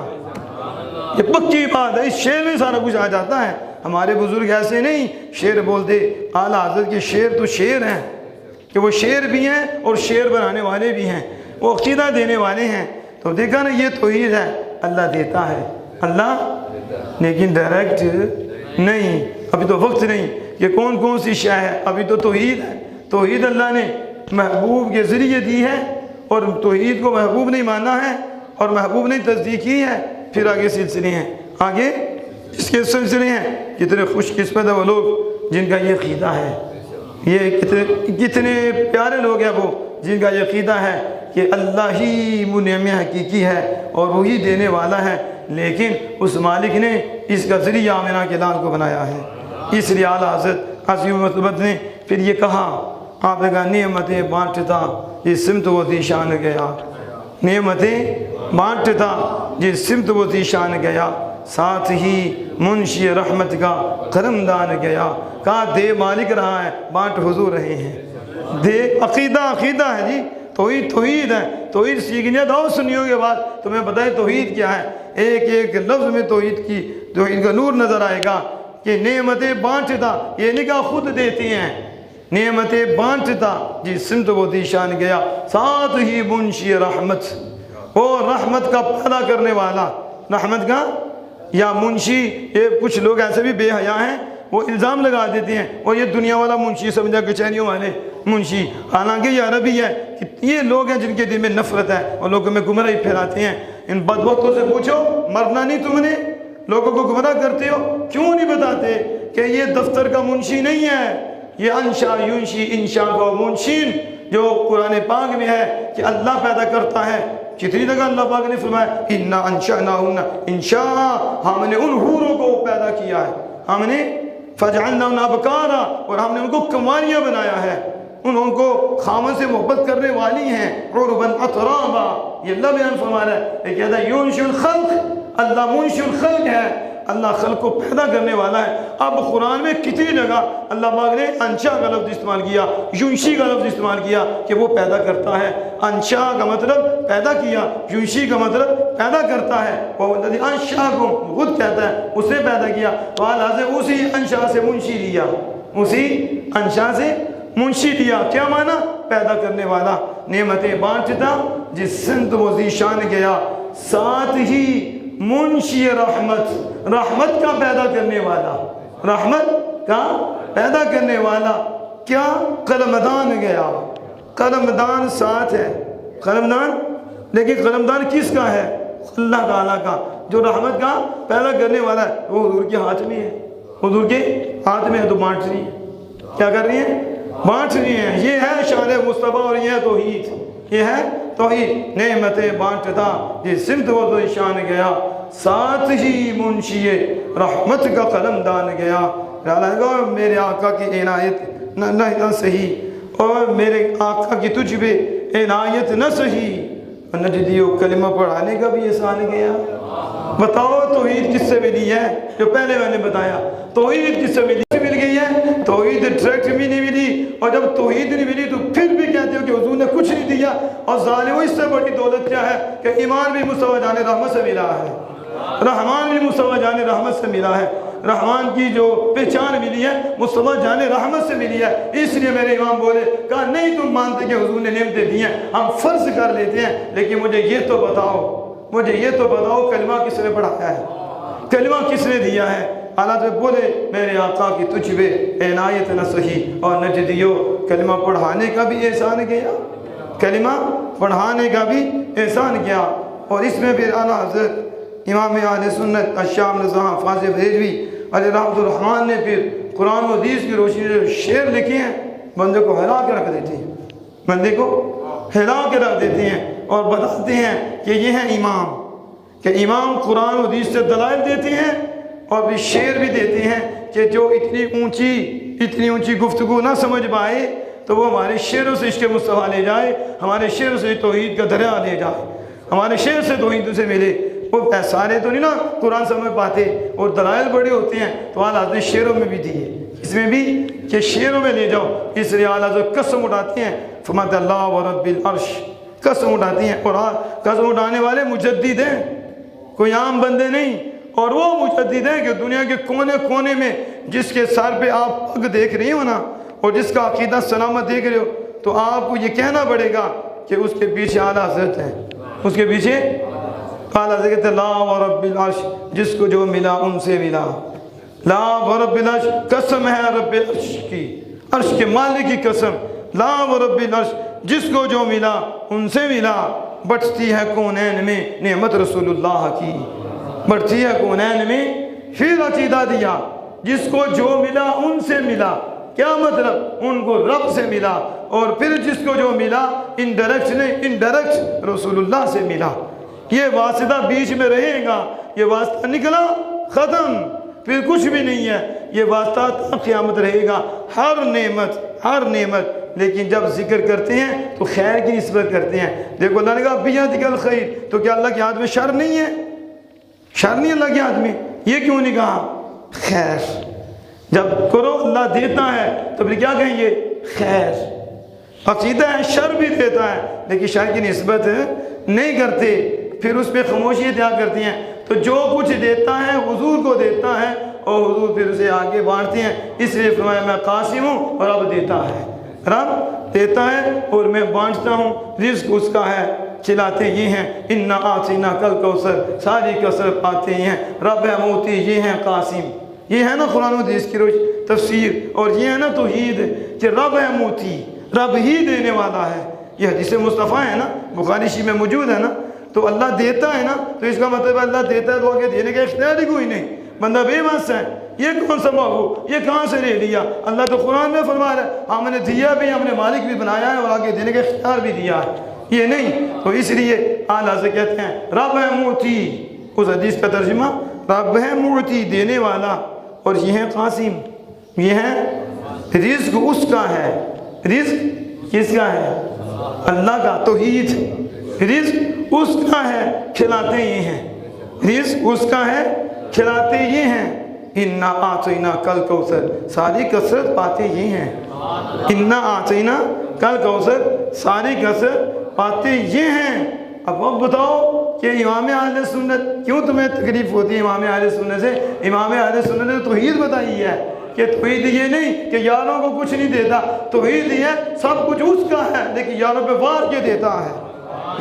یہ پکی بات ہے، اس شعر میں سارا کچھ آ جاتا ہے۔ ہمارے بزرگ ایسے نہیں شعر بولتے، اعلیٰ حضرت کے شعر تو شعر ہیں کہ وہ شعر بھی ہیں اور شعر بنانے والے بھی ہیں، وہ عقیدہ دینے والے ہیں۔ تو دیکھا نا یہ توحید ہے، اللہ دیتا ہے، اللہ لیکن ڈائریکٹ نہیں۔ ابھی تو وقت نہیں کہ کون کون سی شے ہے، ابھی تو توحید ہے۔ توحید اللہ نے محبوب کے ذریعے دی ہے، اور توحید کو محبوب نہیں مانا ہے اور محبوب نے تصدیق کی ہے۔ پھر آگے سلسلے ہیں، آگے اس کے سلسلے ہیں۔ کتنے خوش قسمت ہے وہ لوگ جن کا یہ عقیدہ ہے، یہ کتنے پیارے لوگ ہیں وہ جن کا یہ عقیدہ ہے کہ اللہ ہی منعم حقیقی ہے اور وہی دینے والا ہے، لیکن اس مالک نے اس کا ذریعہ آمنہ کے لال کو بنایا ہے۔ اس لیے اعلیٰ حضرت عظیم مطلبت نے پھر یہ کہا، آپ نے کہا نعمتیں بانٹتا جس سمت وہ تھی شان گیا، نعمتیں بانٹتا جس سمت وہ تھی شان گیا، ساتھ ہی منشی رحمت کا کرم دان گیا۔ کہا دے مالک رہا ہے، بانٹ حضور رہے ہیں۔ دے عقیدہ عقیدہ ہے جی، توحید توحید ہے۔ توحید سیکھنے دو سنیوں کے بعد تمہیں بتائیں توحید کیا ہے۔ ایک ایک لفظ میں توحید کا نور نظر آئے گا کہ نعمتیں بانٹتا، یہ نہیں کہا خود دیتے ہیں، نعمتیں بانٹتا جس سمت وہ دی شان گیا، ساتھ ہی منشی رحمت، وہ رحمت کا پیدا کرنے والا، رحمت کا یا منشی۔ یہ کچھ لوگ ایسے بھی بے حیا ہیں، وہ الزام لگا دیتے ہیں اور یہ دنیا والا منشی سمجھا کچہریوں والے منشی، حالانکہ یہ عربی ہے۔ یہ لوگ ہیں جن کے دل میں نفرت ہے اور لوگوں میں گمراہی پھیلاتے ہیں۔ ان بدبختوں سے پوچھو مرنا نہیں تم نے، لوگوں کو گمراہ کرتے ہو، کیوں نہیں بتاتے کہ یہ دفتر کا منشی نہیں ہے، یہ انشا یونشی انشا و منشین جو قرآن پاک میں ہے کہ اللہ پیدا کرتا ہے۔ کتنی جگہ اللہ پاک نے فرمایا اِنَّا أَنشَأْنَاهُنَّ انشاء، ہم نے ان حوروں کو پیدا کیا ہے، ہم نے فَجْعَلْنَاهُنَّ أَبْكَارًا، اور ہم نے ان کو کنواریاں بنایا ہے، ان کو خامن سے محبت کرنے والی ہیں، عُرُبًا أَتْرَابًا۔ یہ اللہ بیان فرما رہا ہے، یہ کہتا ہے یونشئ الخلق، اللہ منشئ الخلق ہے، اللہ خلق کو پیدا کرنے والا ہے۔ اب قرآن میں کتنی جگہ اللہ پاک نے انشا کا لفظ استعمال کیا، یونشی کا لفظ استعمال کیا کہ وہ پیدا کرتا ہے۔ انشا کا مطلب پیدا کیا، یونشی کا مطلب پیدا کرتا ہے۔ وہ انشا کو خود کہتا ہے اس نے پیدا کیا، تو اللہ سے اسی انشا سے منشی لیا، اسی انشا سے منشی لیا۔ کیا معنی؟ پیدا کرنے والا۔ نعمتیں بانٹتا جس سمت وہ ذیشان گیا، ساتھ ہی منشی رحمت، رحمت کا پیدا کرنے والا، رحمت کا پیدا کرنے والا۔ کیا؟ قلمدان گیا، قلمدان ساتھ ہے، قلمدان، لیکن قلمدان کس کا ہے؟ اللہ تعالیٰ کا، جو رحمت کا پیدا کرنے والا ہے وہ حضور کے ہاتھ میں ہے، حضور کے ہاتھ میں ہے، تو بانٹ رہی ہے۔ کیا کر رہی ہیں؟ بانٹ رہی ہیں۔ یہ ہے شان مصطفیٰ اور یہ ہے توحید، یہ ہے توحید۔ نعمتیں بانٹتا جس سمت وہ تو شان گیا، ساتھ ہی منشی رحمت کا قلم دان گیا۔ میرے آقا کی عنایت نہ صحیح، اور میرے آقا کی تجھ پہ عنایت نہ صحیح، نجدیوں کلمہ پڑھانے کا بھی احسان کیا۔ بتاؤ توحید کس سے ملی ہے؟ جو پہلے میں نے بتایا توحید کس سے مل گئی ہے؟ توحید ڈائریکٹ بھی نہیں ملی، اور جب توحید نہیں ملی تو پھر بھی کہتے ہو کہ حضور نے کچھ نہیں دیا۔ اور ظالموں اس سے بڑی دولت کیا ہے کہ ایمان بھی مصطفیٰ جان رحمت سے ملا ہے، رحمان بھی مصطفیٰ جان رحمت سے ملا ہے۔ رحمان کی جو پہچان ملی ہے مصطفیٰ جان رحمت سے ملی ہے۔ اس لیے میرے امام بولے، کہا نہیں تم مانتے کہ حضور نے نعمتیں دی ہیں، ہم فرض کر لیتے ہیں، لیکن مجھے یہ تو بتاؤ کلمہ کس نے پڑھایا ہے، کلمہ کس نے دیا ہے؟ حالات میں بولے میرے آقا کی تجھ پہ عنایت نہ سہی، اور نجدیوں کلمہ پڑھانے کا بھی احسان کیا، کلمہ پڑھانے کا بھی احسان کیا۔ اور اس میں پھر اعلیٰ حضرت امام اہل سنت الشام رضا فاضل بریلوی علیہ رحمۃ الرحمن نے پھر قرآن و حدیث کی روشنی میں شعر لکھے ہیں، بندے کو ہلا کے رکھ دیتے ہیں، بندے کو ہلا کے رکھ دیتے ہیں، اور بتاتے ہیں کہ یہ ہے امام، کہ امام قرآن و حدیث سے دلائل دیتے ہیں، اور بھی شعر بھی دیتے ہیں کہ جو اتنی اونچی گفتگو نہ سمجھ پائے تو وہ ہمارے شعروں سے عشق مصطفیٰ لے جائے، ہمارے شعروں سے توحید کا دریا لے جائے، ہمارے شعر سے توحید سے ملے۔ وہ سارے تو نہیں نا قرآن سمجھ پاتے، اور دلائل بڑے ہوتے ہیں، تو اعلیٰ حضرت نے شعروں میں بھی دیے، اس میں بھی کہ شعروں میں لے جاؤ۔ اس لیے اعلیٰ حضرت قسم اٹھاتے ہیں، فرماتے اللہ و رب العرش، قسم اٹھاتی ہیں، اور قسم اٹھانے والے مجدد ہیں، کوئی عام بندے نہیں، اور وہ مجدد ہیں کہ دنیا کے کونے کونے میں جس کے سر پہ آپ پگ دیکھ رہی ہو نا، اور جس کا عقیدہ سلامت دیکھ رہے ہو، تو آپ کو یہ کہنا پڑے گا کہ اس کے پیچھے اعلیٰ حضرت ہیں، اس کے پیچھے اعلیٰ حضرت لا و رب العرش، جس کو جو ملا ان سے ملا، لا و رب العرش، قسم ہے رب العرش کی، عرش کے مالک کی قسم، لا و رب العرش، جس کو جو ملا ان سے ملا، بٹتی ہے کونین میں نعمت رسول اللہ کی، بڑھتی ہے کونین میں۔ پھر عقیدہ دیا جس کو جو ملا ان سے ملا، کیا مطلب؟ ان کو رب سے ملا، اور پھر جس کو جو ملا انڈائریکٹ رسول اللہ سے ملا۔ یہ واسطہ بیچ میں رہے گا، یہ واسطہ نکلا ختم، پھر کچھ بھی نہیں ہے، یہ واسطہ تا قیامت رہے گا۔ ہر نعمت لیکن جب ذکر کرتے ہیں تو خیر کی نسبت کرتے ہیں۔ دیکھو اللہ نے کہا بیدک الخیر، تو کیا اللہ کے ہاتھ میں شر نہیں ہے؟ شر نہیں اللہ کے ہاتھ میں، یہ کیوں نہیں کہا؟ خیر، جب کرو اللہ دیتا ہے تو پھر کیا کہیں گے؟ خیر۔ عقیدہ ہے شر بھی دیتا ہے لیکن شر کی نسبت نہیں کرتے، پھر اس پہ خاموشی اختیار کرتی ہیں۔ تو جو کچھ دیتا ہے حضور کو دیتا ہے، اور حضور پھر اسے آگے بانٹتے ہیں۔ اس لیے فرمایا میں قاسم ہوں اور رب دیتا ہے، رب دیتا ہے اور میں بانٹتا ہوں، رزق اس کا ہے، چلاتے یہ ہیں انا اعطینا کل کوثر، ساری کثر پاتے ہیں، رب ہے موتی، یہ ہیں قاسم۔ یہ ہے نا قرآن و حدیث کی تفسیر، اور یہ ہے نا توحید کہ رب ہے موتی، رب ہی دینے والا ہے۔ یہ حدیث مصطفیٰ ہے نا، بخاری شریف میں موجود ہے نا، تو اللہ دیتا ہے نا، تو اس کا مطلب اللہ دیتا ہے تو آگے دینے کا اختیار ہی کوئی نہیں، بندہ بے بس ہے۔ یہ کون سا محبوب، یہ کہاں سے لے لیا؟ اللہ تو قرآن میں فرما رہا ہے ہم نے دیا بھی، ہم نے مالک بھی بنایا ہے، اور آگے دینے کا اختیار بھی دیا ہے، یہ نہیں۔ تو اس لیے اعلیٰ سے کہتے ہیں رب ہے موتی، اس حدیث کا ترجمہ رب ہے موتی، دینے والا، اور یہ ہے قاسم، یہ ہے رزق اس کا ہے۔ رزق کس کا ہے؟ اللہ کا۔ توحید، رزق اس کا ہے، کھلاتے یہ ہیں، رزق اس کا ہے، کھلاتے یہ ہیں۔ انا اعطینا کل کوثر، ساری کثرت پاتے یہ ہیں، انا اعطینا کل کوثر، ساری کثرت پاتے یہ ہیں۔ اب بتاؤ کہ امام اہل سنت کیوں تمہیں تکلیف ہوتی ہے امام اہل سنت سے؟ امام اہل سنت نے توحید بتائی ہے کہ توحید یہ نہیں کہ یاروں کو کچھ نہیں دیتا، توحید یہ ہے سب کچھ اس کا ہے، لیکن یاروں پہ وار کے دیتا ہے،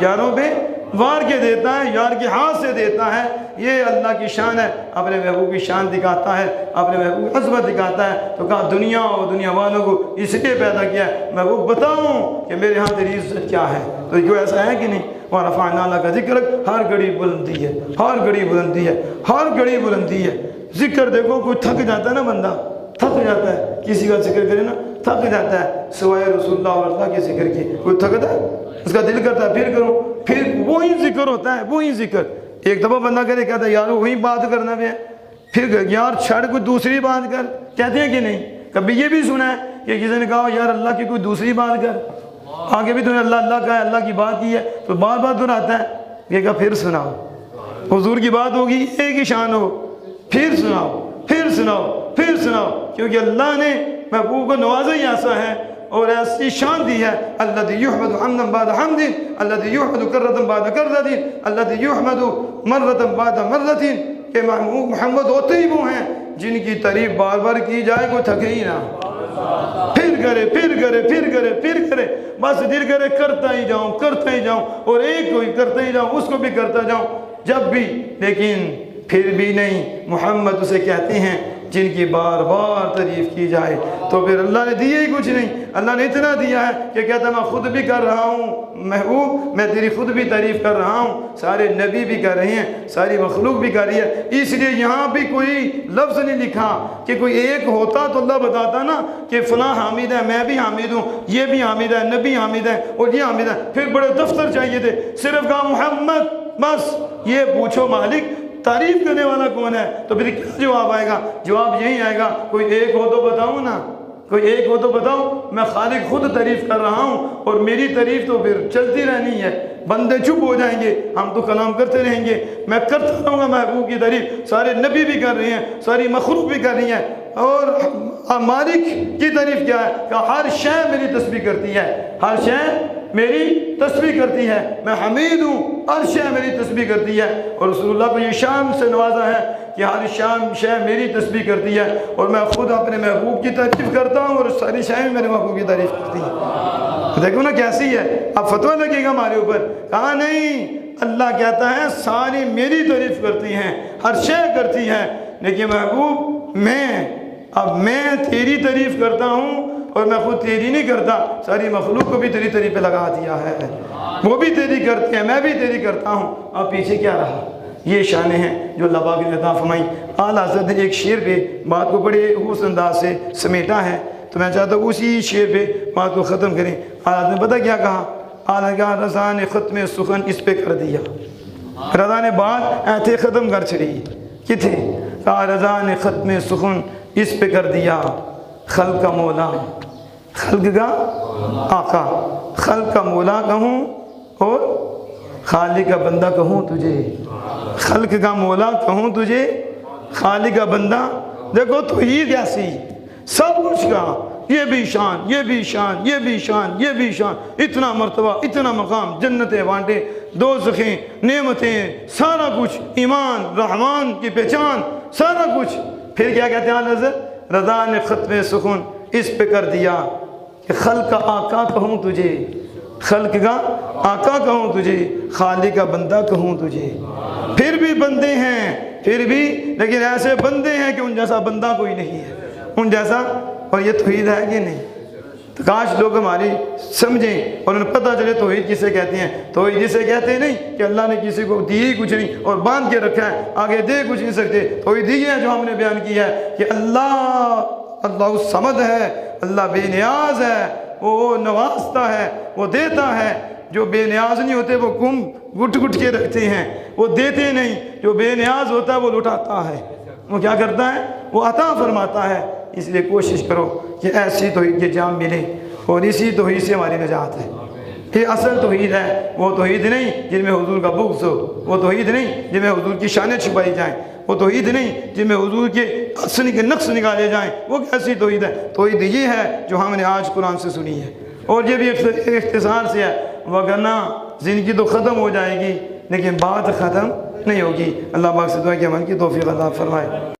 یاروں پہ وار کے دیتا ہے، یار کے ہاتھ سے دیتا ہے۔ یہ اللہ کی شان ہے، اپنے محبوب کی شان دکھاتا ہے، اپنے محبوب کی عظمت دکھاتا ہے۔ تو کہا دنیا اور دنیا والوں کو اس لیے پیدا کیا ہے محبوب بتاؤں کہ میرے ہاں تیری عزت کیا ہے۔ تو یہ ایسا ہے کہ نہیں؟ وَرَفَعْنَا لَكَ ذِكْرَكَ، ہر گھڑی بلندی ہے، ہر گھڑی بلندی ہے، ہر گھڑی بلندی ہے۔ ذکر دیکھو، کوئی تھک جاتا ہے نا، بندہ تھک جاتا ہے، کسی کا ذکر کرے نا تھک جاتا ہے، سوائے رسول اللہ اور اللہ کے ذکر کی کوئی تھکتا ہے؟ اس کا دل کرتا ہے پھر کروں، پھر وہی ذکر ہوتا ہے، وہی ذکر۔ ایک دفعہ بندہ کرے کہتا ہے یار وہی بات کرنا بھی ہے، پھر یار چھڑ کوئی دوسری بات کر، کہتے ہیں کہ نہیں؟ کبھی یہ بھی سنا ہے کہ کسی نے کہا یار اللہ کی کوئی دوسری بات کر، آگے بھی تمہیں اللہ اللہ کہا ہے، اللہ کی بات کی ہے تو بار بار دہراتا ہے. یہ کہا پھر سناؤ. حضور کی بات ہوگی ایک ہی شان ہو، پھر سناؤ، پھر سناؤ، پھر سناؤ، کیونکہ اللہ نے محبوب کو نوازا ہی ایسا ہے اور ایسی شان دی ہے. الذی یحمد حمدا بعد حمد، الذی یحمد کرۃ بعد کرۃ، الذی یحمد مرۃ بعد مرۃ، کہ محمد ہوتے ہی وہ ہیں جن کی تعریف بار بار کی جائے کوئی تھکے ہی نہ. پھر کرے، پھر کرے، پھر کرے، پھر کرے، بس دل کرے کرتا ہی جاؤں، کرتا ہی جاؤں، اور ایک کو ہی کرتا ہی جاؤں، اس کو بھی کرتا جاؤں جب بھی. لیکن پھر بھی نہیں. محمد اسے کہتے ہیں جن کی بار بار تعریف کی جائے. تو پھر اللہ نے دیے ہی کچھ نہیں. اللہ نے اتنا دیا ہے کہ کہتا میں خود بھی کر رہا ہوں محبوب، میں تیری خود بھی تعریف کر رہا ہوں، سارے نبی بھی کر رہے ہیں، ساری مخلوق بھی کر رہی ہے. اس لیے یہاں بھی کوئی لفظ نہیں لکھا کہ کوئی ایک ہوتا تو اللہ بتاتا نا کہ فلاں حامد ہے، میں بھی حامد ہوں، یہ بھی حامد ہے، نبی حامد ہے اور یہ حامد ہے. پھر بڑے دفتر چاہیے تھے. صرف کہا محمد، بس یہ پوچھو مالک تعریف کرنے والا کون ہے. تو پھر کیا جواب آئے گا؟ جواب یہی آئے گا کوئی ایک ہو تو بتاؤں نا، کوئی ایک ہو تو بتاؤ. میں خالق خود تعریف کر رہا ہوں اور میری تعریف تو پھر چلتی رہنی ہے. بندے چپ ہو جائیں گے، ہم تو کلام کرتے رہیں گے. میں کرتا رہوں گا محبوب کی تعریف. سارے نبی بھی کر رہے ہیں، ساری مخلوق بھی کر رہی ہے. اور مالک کی تعریف کیا ہے کہ ہر شے میری تسبیح کرتی ہے، ہر شے میری تسبیح کرتی ہے. میں حمید ہوں، ہر شے میری تسبیح کرتی ہے. اور رسول اللہ کو یہ شان سے نوازا ہے کہ ہر شے میری تسبیح کرتی ہے. اور میں خود اپنے محبوب کی تعریف کرتا ہوں اور ساری شے میرے محبوب کی تعریف کرتی ہیں. دیکھو نا کیسی ہے. اب فتویٰ لگے گا ہمارے اوپر. کہا نہیں، اللہ کہتا ہے ساری میری تعریف کرتی ہیں، ہر شے کرتی ہے. لیکن محبوب میں تیری تعریف کرتا ہوں اور میں خود تیری نہیں کرتا، ساری مخلوق کو بھی تیری تعریف پہ لگا دیا ہے. وہ بھی تیری کرتے ہیں، میں بھی تیری کرتا ہوں. اب پیچھے کیا رہا؟ یہ شانیں ہیں جو اللہ پاک نے عطا فرمائی. اعلیٰ حضرت نے ایک شعر پہ بات کو بڑے حسن انداز سے سمیٹا ہے، تو میں چاہتا ہوں اسی شعر پہ بات کو ختم کریں. اعلیٰ نے پتہ کیا کہا؟ اعلیٰ نے کہا رضا نے ختم سخن اس پہ کر دیا. رضا نے بات ایتھے ختم کر چھڑی. کتھے؟ کہا رضا نے ختم سخن اس پہ کر دیا. خلق کا مولا، خلق کا آقا، خلق کا مولا کہوں اور خالق کا بندہ کہوں تجھے. خلق کا مولا کہوں تجھے، خالق کا بندہ. دیکھو توحید ایسی سب کچھ کا، یہ بھی شان، یہ بھی شان، یہ بھی شان، یہ بھی شان، اتنا مرتبہ، اتنا مقام، جنتیں بانٹے، دوزخیں، نعمتیں، سارا کچھ، ایمان، رحمان کی پہچان، سارا کچھ. پھر کیا کہتے ہیں حضرت؟ رضا نے ختم سخن اس پہ کر دیا کہ خلق کا آقا کہوں تجھے، خلق کا آقا کہوں تجھے، خالق کا بندہ کہوں تجھے. پھر بھی بندے ہیں، پھر بھی، لیکن ایسے بندے ہیں کہ ان جیسا بندہ کوئی نہیں ہے، ان جیسا. اور یہ توحید ہے کہ نہیں؟ تو کاش لوگ ہماری سمجھیں اور انہیں پتہ چلے توحید کسے کہتے ہیں. توحید جسے کہتے ہیں نہیں کہ اللہ نے کسی کو دی ہی کچھ نہیں اور باندھ کے رکھا ہے، آگے دے کچھ نہیں سکتے. توحید یہ ہے جو ہم نے بیان کیا ہے کہ اللہ الصمد ہے، اللہ بے نیاز ہے، وہ نوازتا ہے، وہ دیتا ہے. جو بے نیاز نہیں ہوتے وہ کم گٹ گٹ کے رکھتے ہیں، وہ دیتے نہیں. جو بے نیاز ہوتا ہے وہ لٹاتا ہے، وہ کیا کرتا ہے؟ وہ عطا فرماتا ہے. اس لیے کوشش کرو کہ ایسی توحید کے جام ملے اور اسی توحید سے ہماری نجات ہے. یہ اصل توحید ہے، وہ توحید نہیں جن میں حضور کا بغض ہو، وہ توحید نہیں جن میں حضور کی شانیں چھپائی جائیں، وہ توحید نہیں جن میں حضور کے اصل کے نقص نکالے جائیں. وہ کیسی توحید ہے؟ توحید یہ ہے جو ہم نے آج قرآن سے سنی ہے، اور یہ بھی اختصار سے ہے، وگرنہ زندگی تو ختم ہو جائے گی لیکن بات ختم نہیں ہوگی. اللہ پاک سے دعا کہ عمل کی توفیق عطا فرمائے.